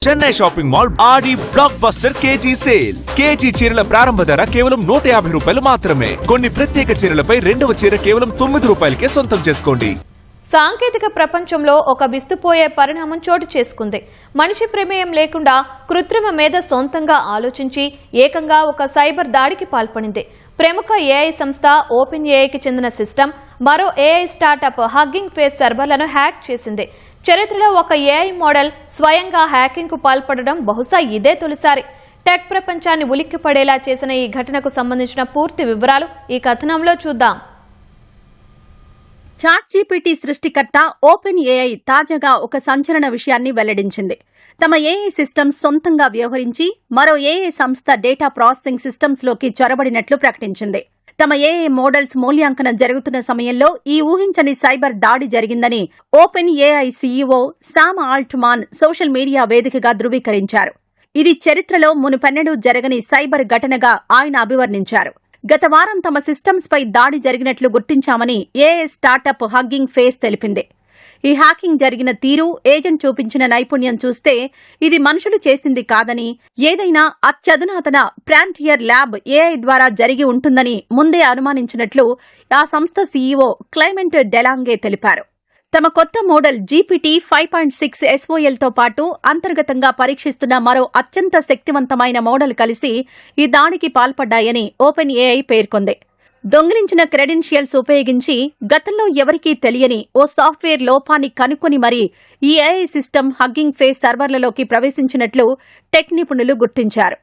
Chennai shopping mall Aadi blockbuster KG sale. KG చీరల ప్రారంభ ధర కేవలం 150 రూపాయలు మాత్రమే. కొన్ని ప్రత్యేక చీరలపై రెండవ చీర కేవలం 9 రూపాయలకే సొంతం చేసుకోండి. సాంకేతిక ప్రపంచంలో ఒక విస్తుపోయే పరిణామం చోటు చేసుకుంది. మనిషి ప్రమేయం లేకుండా కృత్రిమ మేధ సొంతంగా ఆలోచించి ఏకంగా ఒక సైబర్ దాడికి పాల్పడింది. ప్రముఖ ఏఐ సంస్థ ఓపెన్ ఏఐకి చెందిన సిస్టమ్ మరో ఏఐ స్టార్టప్ హగ్గింగ్ ఫేస్ సర్వర్లను హ్యాక్ చేసింది. చరిత్రలో ఒక ఏఐ మోడల్ స్వయంగా హ్యాకింగ్ కు పాల్పడడం బహుశా ఇదే తొలిసారి. టెక్ ప్రపంచాన్ని ఉలిక్కిపడేలా చేసిన ఈ ఘటనకు సంబంధించిన పూర్తి వివరాలు ఈ కథనంలో చూద్దాం. చాట్‌జీపీటీ సృష్టికర్త ఓపెన్ ఏఐ తాజాగా ఒక సంచలన విషయాన్ని వెల్లడించింది. తమ ఏఐ సిస్టమ్స్ సొంతంగా వ్యవహరించి మరో ఏఐ సంస్థ డేటా ప్రాసెసింగ్ సిస్టమ్స్ లోకి చొరబడినట్లు ప్రకటించింది. తమ ఏఐ మోడల్స్ మూల్యాంకనం జరుగుతున్న సమయంలో ఈ ఊహించని సైబర్ దాడి జరిగిందని open AI CEO Sam Altman social media వేదికగా ధృవీకరించారు. ఇది చరిత్రలో మునుపెన్నడూ జరగని సైబర్ ఘటనగా ఆయన అభివర్ణించారు. గత వారం తమ సిస్టమ్స్ పై దాడి జరిగినట్లు గుర్తించామని ఏఐ స్టార్టప్ హగ్గింగ్ ఫేస్ తెలిపింది. ఈ హ్యాకింగ్ జరిగిన తీరు, ఏజెంట్ చూపించిన నైపుణ్యం చూస్తే ఇది మనుషులు చేసింది కాదని, ఏదైనా అత్యధునాతన ఫ్రాంటియర్ ల్యాబ్ ఏఐ ద్వారా జరిగి ఉంటుందని ముందే అనుమానించినట్లు ఆ సంస్థ సీఈఓ క్లైమెంట్ డెలాంగే తెలిపారు. తమ కొత్త మోడల్ జీపీటీ 5.6 SOLతో పాటు అంతర్గతంగా పరీక్షిస్తున్న మరో అత్యంత శక్తివంతమైన మోడల్ కలిసి ఈ దాడికి పాల్పడ్డాయని ఓపెన్ ఏఐ పేర్కొంది. దొంగిలించిన క్రెడెన్షియల్స్ ఉపయోగించి గతంలో ఎవరికీ తెలియని ఓ సాఫ్ట్వేర్ లోపాన్ని కనుక్కొని మరీ ఈ ఏఐ సిస్టమ్ హగ్గింగ్ ఫేస్ సర్వర్లలోకి ప్రవేశించినట్లు టెక్ నిపుణులు గుర్తించారు.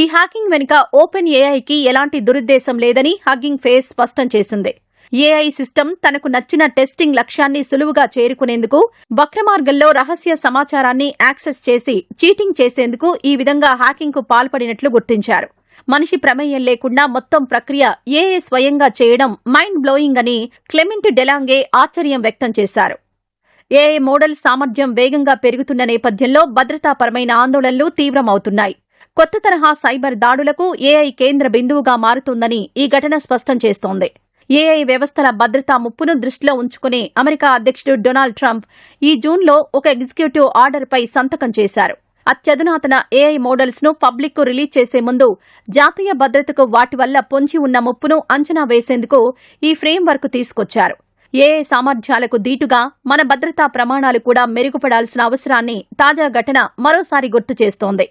ఈ హ్యాకింగ్ వెనుక ఓపెన్ ఏఐకి ఎలాంటి దురుద్దేశం లేదని హగ్గింగ్ ఫేస్ స్పష్టం చేసింది. ఏఐ సిస్టమ్ తనకు నచ్చిన టెస్టింగ్ లక్ష్యాన్ని సులువుగా చేరుకునేందుకు వక్రమార్గంలో రహస్య సమాచారాన్ని యాక్సెస్ చేసి చీటింగ్ చేసేందుకు ఈ విధంగా హ్యాకింగ్ కు పాల్పడినట్లు గుర్తించారు. మనిషి ప్రమేయం లేకుండా మొత్తం ప్రక్రియ ఏఐ స్వయంగా చేయడం మైండ్ బ్లోయింగ్ అని క్లెమెంట్ డెలాంగే ఆశ్చర్యం వ్యక్తం చేశారు. ఏఐ మోడల్ సామర్థ్యం వేగంగా పెరుగుతున్న నేపథ్యంలో భద్రతాపరమైన ఆందోళనలు తీవ్రమవుతున్నాయి. కొత్త తరహా సైబర్ దాడులకు ఏఐ కేంద్ర బిందువుగా మారుతుందని ఈ ఘటన స్పష్టం చేస్తోంది. ఏఐ వ్యవస్థల భద్రతా ముప్పును దృష్టిలో ఉంచుకుని అమెరికా అధ్యక్షుడు డొనాల్డ్ ట్రంప్ ఈ జూన్లో ఒక ఎగ్జిక్యూటివ్ ఆర్డర్పై సంతకం చేశారు. అత్యధునాతన ఏఐ మోడల్స్ ను పబ్లిక్ కు రిలీజ్ చేసే ముందు జాతీయ భద్రతకు వాటి వల్ల పొంచి ఉన్న ముప్పును అంచనా వేసేందుకు ఈ ఫ్రేమ్వర్క్ తీసుకొచ్చారు. ఏఐ సామర్థ్యాలకు దీటుగా మన భద్రతా ప్రమాణాలు కూడా మెరుగుపడాల్సిన అవసరాన్ని తాజా ఘటన మరోసారి గుర్తు చేస్తోంది.